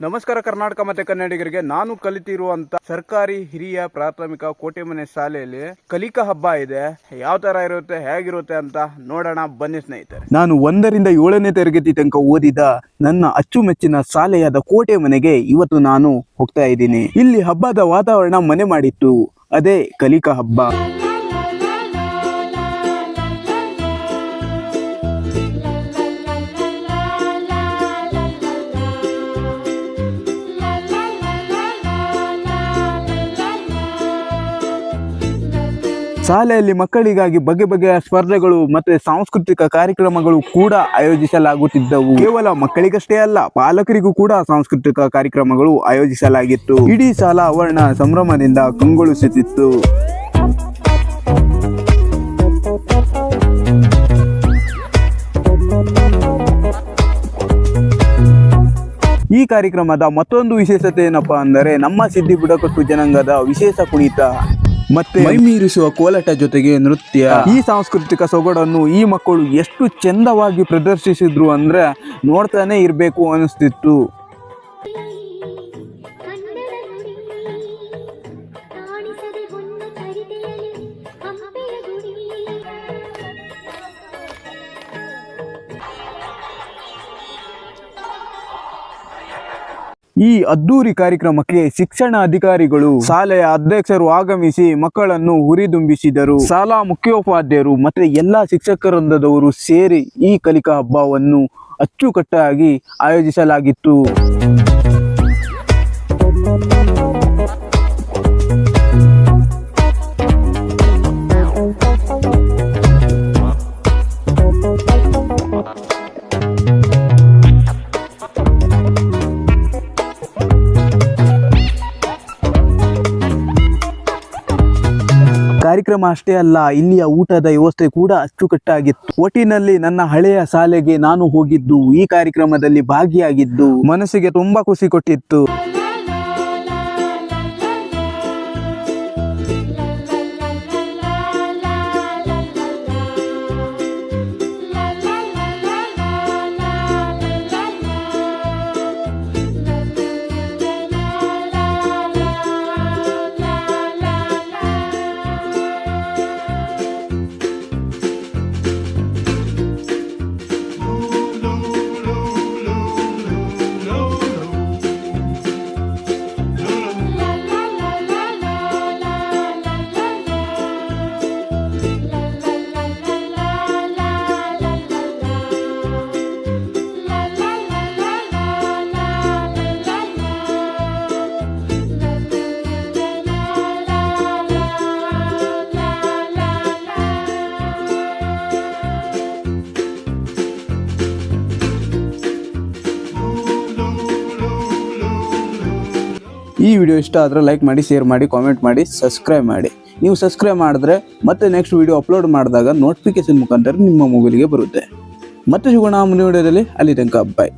ನಮಸ್ಕಾರ ಕರ್ನಾಟಕ ಮತ್ತೆ ಕನ್ನಡಿಗರಿಗೆ. ನಾನು ಕಲಿತಿರುವಂತ ಸರ್ಕಾರಿ ಹಿರಿಯ ಪ್ರಾಥಮಿಕ ಕೋಟೆಮನೆ ಶಾಲೆಯಲ್ಲಿ ಕಲಿಕಾ ಹಬ್ಬ ಇದೆ. ಯಾವ ತರ ಇರುತ್ತೆ, ಹೇಗಿರುತ್ತೆ ಅಂತ ನೋಡೋಣ ಬನ್ನಿ ಸ್ನೇಹಿತರೆ. ನಾನು 1 ರಿಂದ 7ನೇ ತರಗತಿ ತನಕ ಓದಿದ ನನ್ನ ಅಚ್ಚುಮೆಚ್ಚಿನ ಶಾಲೆಯಾದ ಕೋಟೆಮನೆಗೆ ಇವತ್ತು ನಾನು ಹೋಗ್ತಾ ಇದ್ದೀನಿ. ಇಲ್ಲಿ ಹಬ್ಬದ ವಾತಾವರಣ ಮನೆ ಮಾಡಿತ್ತು. ಅದೇ ಕಲಿಕಾ ಹಬ್ಬ. ಶಾಲೆಯಲ್ಲಿ ಮಕ್ಕಳಿಗಾಗಿ ಬಗೆ ಬಗೆಯ ಸ್ಪರ್ಧೆಗಳು ಮತ್ತೆ ಸಾಂಸ್ಕೃತಿಕ ಕಾರ್ಯಕ್ರಮಗಳು ಕೂಡ ಆಯೋಜಿಸಲಾಗುತ್ತಿದ್ದವು. ಕೇವಲ ಮಕ್ಕಳಿಗಷ್ಟೇ ಅಲ್ಲ, ಪಾಲಕರಿಗೂ ಕೂಡ ಸಾಂಸ್ಕೃತಿಕ ಕಾರ್ಯಕ್ರಮಗಳು ಆಯೋಜಿಸಲಾಗಿತ್ತು. ಇಡೀ ಶಾಲಾ ಆವರಣ ಸಂಭ್ರಮದಿಂದ ಕಂಗೊಳಿಸುತ್ತಿತ್ತು. ಈ ಕಾರ್ಯಕ್ರಮದ ಮತ್ತೊಂದು ವಿಶೇಷತೆ ಏನಪ್ಪಾ ಅಂದರೆ ನಮ್ಮ ಸಿದ್ಧಿ ಬುಡಕಟ್ಟು ಜನಾಂಗದ ವಿಶೇಷ ಕುಣಿತ ಮತ್ತೆ ಮೈಮೀರಿಸುವ ಕೋಲಾಟ ಜೊತೆಗೆ ನೃತ್ಯ. ಈ ಸಾಂಸ್ಕೃತಿಕ ಸೊಗಡನ್ನು ಈ ಮಕ್ಕಳು ಎಷ್ಟು ಚಂದವಾಗಿ ಪ್ರದರ್ಶಿಸಿದ್ರು ಅಂದ್ರೆ ನೋಡ್ತಾನೆ ಇರಬೇಕು ಅನಿಸ್ತಿತ್ತು. ಈ ಅದ್ದೂರಿ ಕಾರ್ಯಕ್ರಮಕ್ಕೆ ಶಿಕ್ಷಣ ಅಧಿಕಾರಿಗಳು, ಶಾಲೆಯ ಅಧ್ಯಕ್ಷರು ಆಗಮಿಸಿ ಮಕ್ಕಳನ್ನು ಹುರಿದುಂಬಿಸಿದರು. ಶಾಲಾ ಮುಖ್ಯೋಪಾಧ್ಯಾಯರು ಮತ್ತೆ ಎಲ್ಲಾ ಶಿಕ್ಷಕವೃಂದದವರು ಸೇರಿ ಈ ಕಲಿಕಾ ಹಬ್ಬವನ್ನು ಅಚ್ಚುಕಟ್ಟಾಗಿ ಆಯೋಜಿಸಲಾಗಿತ್ತು. ಕಾರ್ಯಕ್ರಮ ಅಷ್ಟೇ ಅಲ್ಲ, ಇಲ್ಲಿಯ ಊಟದ ವ್ಯವಸ್ಥೆ ಕೂಡ ಅಚ್ಚುಕಟ್ಟಾಗಿತ್ತು. ಒಟ್ಟಿನಲ್ಲಿ ನನ್ನ ಹಳೆಯ ಶಾಲೆಗೆ ನಾನು ಹೋಗಿದ್ದು, ಈ ಕಾರ್ಯಕ್ರಮದಲ್ಲಿ ಭಾಗಿಯಾಗಿದ್ದು ಮನಸ್ಸಿಗೆ ತುಂಬಾ ಖುಷಿ ಕೊಟ್ಟಿತ್ತು. ಈ ವಿಡಿಯೋ ಇಷ್ಟ ಆದರೆ ಲೈಕ್ ಮಾಡಿ, ಶೇರ್ ಮಾಡಿ, ಕಾಮೆಂಟ್ ಮಾಡಿ, ಸಬ್ಸ್ಕ್ರೈಬ್ ಮಾಡಿ. ನೀವು ಸಬ್ಸ್ಕ್ರೈಬ್ ಮಾಡಿದ್ರೆ ಮತ್ತೆ ನೆಕ್ಸ್ಟ್ ವಿಡಿಯೋ ಅಪ್ಲೋಡ್ ಮಾಡಿದಾಗ ನೋಟಿಫಿಕೇಶನ್ ಮುಖಾಂತರ ನಿಮ್ಮ ಮೊಬೈಲಿಗೆ ಬರುತ್ತೆ. ಮತ್ತೆ ಸಿಗೋಣ ಮುಂದಿನ ವಿಡಿಯೋದಲ್ಲಿ. ಅಲ್ಲಿ ತನಕ ಬಾಯ್.